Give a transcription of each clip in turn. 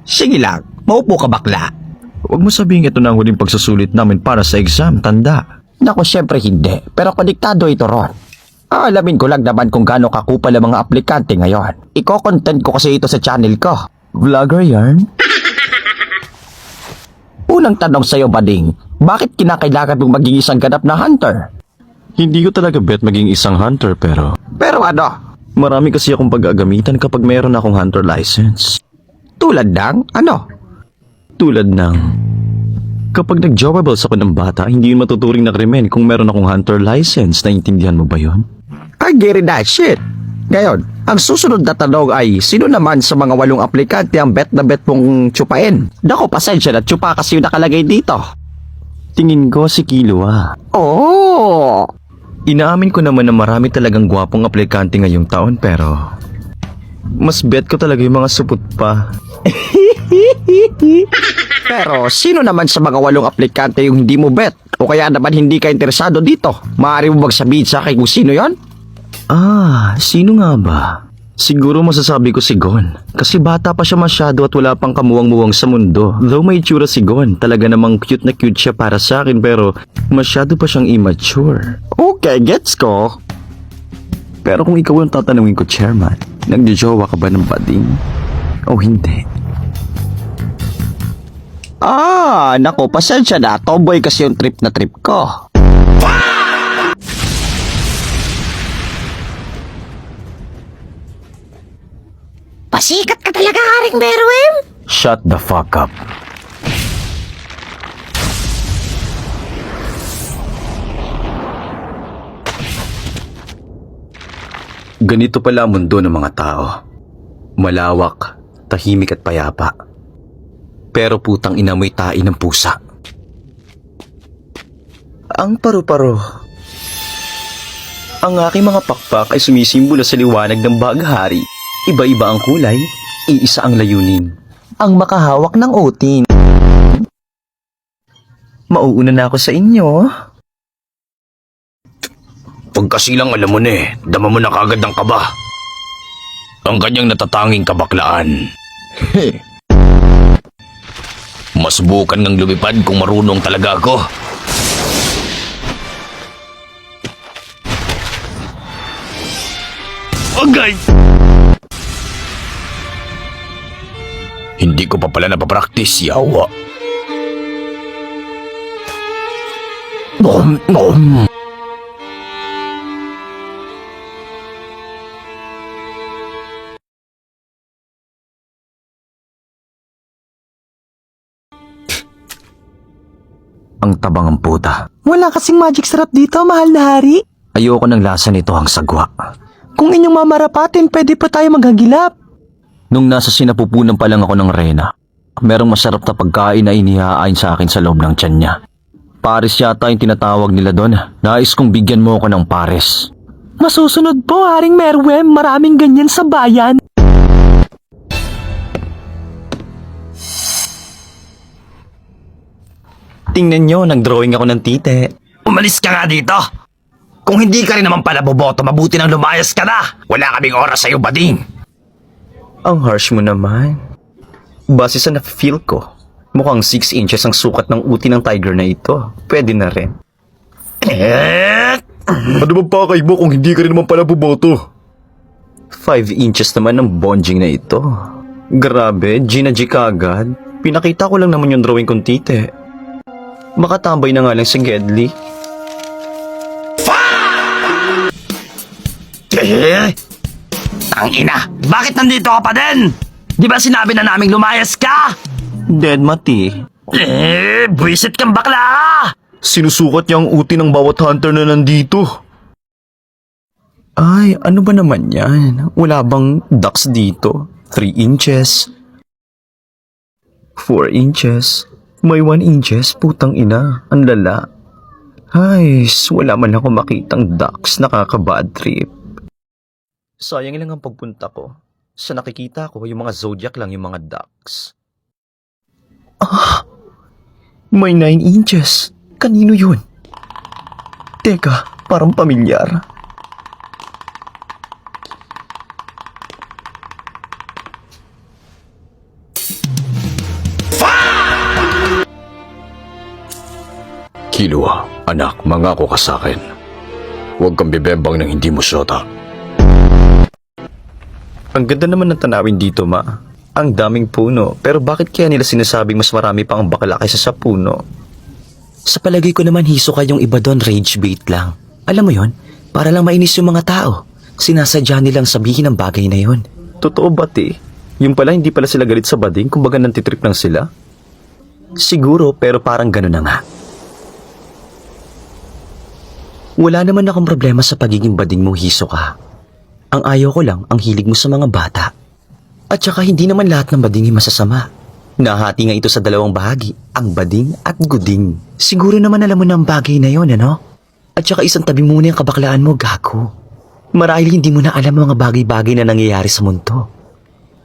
Sige lang, maupo ka bakla. Huwag mo sabihin ito na ang huling pagsusulit namin para sa exam, tanda. Naku, syempre hindi. Pero konektado ito ron. Alamin ko lang naman kung gaano kakupal ang mga aplikante ngayon. Iko-content ko kasi ito sa channel ko. Vlogger yarn? Unang tanong sa'yo, Bading, bakit kinakailangan mong maging isang ganap na hunter? Hindi ko talaga bet maging isang hunter pero Pero ano? marami kasi akong pag-agamitan kapag mayroon akong hunter license. Tulad ng ano? Tulad ng kapag nag-jowables ako ng bata, hindi yun matuturing na krimen kung meron akong hunter license. Naintindihan mo ba yun? I get that shit. Ngayon, ang susunod na tanong ay, sino naman sa mga 8 aplikante ang bet na bet mong tsupain? Dako, pasensya na, tsupa kasi yung nakalagay dito. Tingin ko si Kilo Oh! Inaamin ko naman na marami talagang gwapong aplikante ngayong taon pero mas bet ko talaga yung mga supot pa. Pero sino naman sa mga 8 aplikante yung hindi mo bet? O kaya naman hindi ka interesado dito? Maaari mo magsabihin sa akin kung sino yon? Sino nga ba? Siguro masasabi ko si Gon. Kasi bata pa siya masyado at wala pang kamuwang-muwang sa mundo. Though may itsura si Gon, talaga namang cute na cute siya para sa akin pero masyado pa siyang immature. Okay, gets ko. Pero kung ikaw ang tatanungin ko, Chairman, nagjojowa ka ba ng bading? O hindi? Nako, pasensya na. Tomboy kasi yung trip na trip ko. Pasikat ka talaga, Haring Meruem. Shut the fuck up. Ganito pala ang mundo ng mga tao. Malawak, tahimik at payapa. Pero putang ina mo'y tain ng pusa. Ang paru-paro. Ang aking mga pakpak ay sumisimbolo sa liwanag ng baghari. Iba-iba ang kulay, iisa ang layunin. Ang makahawak ng utin. Mauuna na ako sa inyo. Pagkasilang alam mo na dama mo na kagad ng kaba. Ang kanyang natatanging kabaklaan. Masubukan ng lumipad kung marunong talaga ako. Agay! Hindi ko pa pala napapraktis, yawa. Ang tabang ang puta. Wala kasing magic syrup dito, mahal na hari. Ayoko ng lasa nito ang sagwa. Kung inyong mamarapatin, pwede pa tayo maghagilap. Nung nasa sinapupunan pa lang ako ng Reyna, merong masarap na pagkain na inihain sa akin sa loob ng tiyan niya. Pares yata yung tinatawag nila doon. Nais kong bigyan mo ako ng pares. Masusunod po, Haring Meruem. Maraming ganyan sa bayan. Tingnan nyo, nag-drawing ako ng tite. Umalis ka nga dito! Kung hindi ka rin naman pala boboto, mabuti nang lumayas ka na! Wala kaming oras sa'yo, bading! Ang harsh mo naman. Base sa na-feel ko, mukhang 6 inches ang sukat ng uti ng tiger na ito. Pwede na rin. Ano ba pakay mo kung hindi ka rin naman pala boboto? 5 inches naman ng bonjing na ito. Grabe, Gina G kagad. Pinakita ko lang naman yung drawing kong tite. Makatambay na nga lang si Gedli. Tangina! Bakit nandito ka pa din? Di ba sinabi na naming lumayas ka? Dead Mati. Buwisit kang bakla! Sinusukat niya ang uti ng bawat hunter na nandito. Ay, ano ba naman yan? Wala bang ducks dito? 3 inches? 4 inches? May 1 inches? Putang ina, ang lala. Ay, wala man ako makitang ducks, nakaka-bad trip. Sayang lang ang pagpunta ko. Sa nakikita ko, yung mga zodiac lang yung mga ducks. May 9 inches. Kanino yun? Teka, parang pamilyar. Killua, anak, mangako ka sa akin. Huwag kang bibembang ng hindi mo syota. Ang ganda naman ng tanawin dito, ma. Ang daming puno, pero bakit kaya nila sinasabing mas marami pang bakla kaysa sa puno? Sa palagay ko naman Hisoka yung iba doon rage bait lang. Alam mo yon, para lang mainis yung mga tao. Sinasadya nilang sabihin ang bagay na yon. Totoo ba, te? Yung pala hindi pala sila galit sa bading, kumbaga nantitrip lang sila? Siguro, pero parang gano'n na nga. Wala naman akong problema sa pagiging bading mo, Hisoka. Ang ayaw ko lang, ang hilig mo sa mga bata. At saka hindi naman lahat ng bading ay masasama. Nahati nga ito sa dalawang bahagi, ang bading at guding. Siguro naman alam mo na ang bagay na yon, ano? At saka isang tabi muna yung kabaklaan mo, gago. Marahil hindi mo na alam ang mga bagay-bagay na nangyayari sa mundo.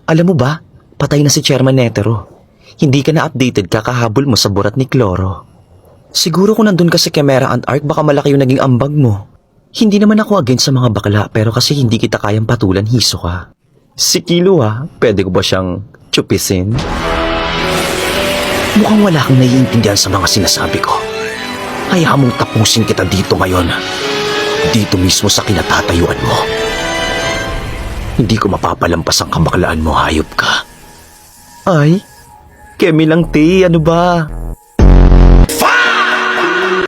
Alam mo ba, patay na si Chairman Netero. Hindi ka na updated kakahabol mo sa burat ni Cloro. Siguro kung nandun ka sa Chimera Ant Arc, baka malaki yung naging ambag mo. Hindi naman ako against sa mga bakla, pero kasi hindi kita kayang patulan, Hisoka. Si Killua, pwede ko ba siyang tsupisin? Mukhang wala kang naiintindihan sa mga sinasabi ko. Kaya mong tapusin kita dito ngayon. Dito mismo sa kinatatayuan mo. Hindi ko mapapalampas ang kabaklaan mo, hayop ka. Ay, Kemi lang, te, ano ba?